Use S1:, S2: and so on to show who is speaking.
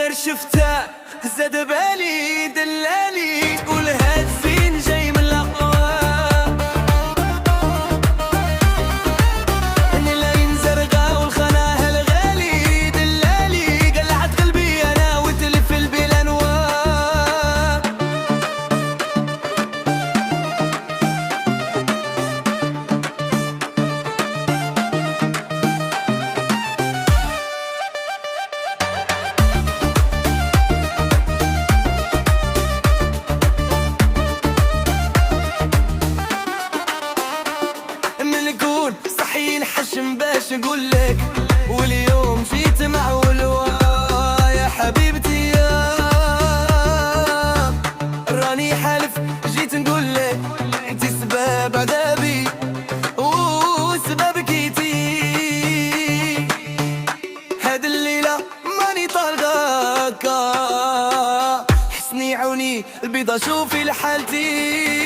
S1: غير شفته زاد بالي دلالي تقول هاد الزين جاي من الأقوى. أنا العين زرقاء والخناها الغالي دلالي قلعت قلبي أنا وتلف البلا نواه. نكون صحيين حشم باش نقولك واليوم جيت مع ولوا يا حبيبتي يا راني حالف جيت نقولك انتي سبب عذابي وسبب كيتي. هاد الليلة ماني طالقاك حسني عوني البيضة شوفي لحالتي.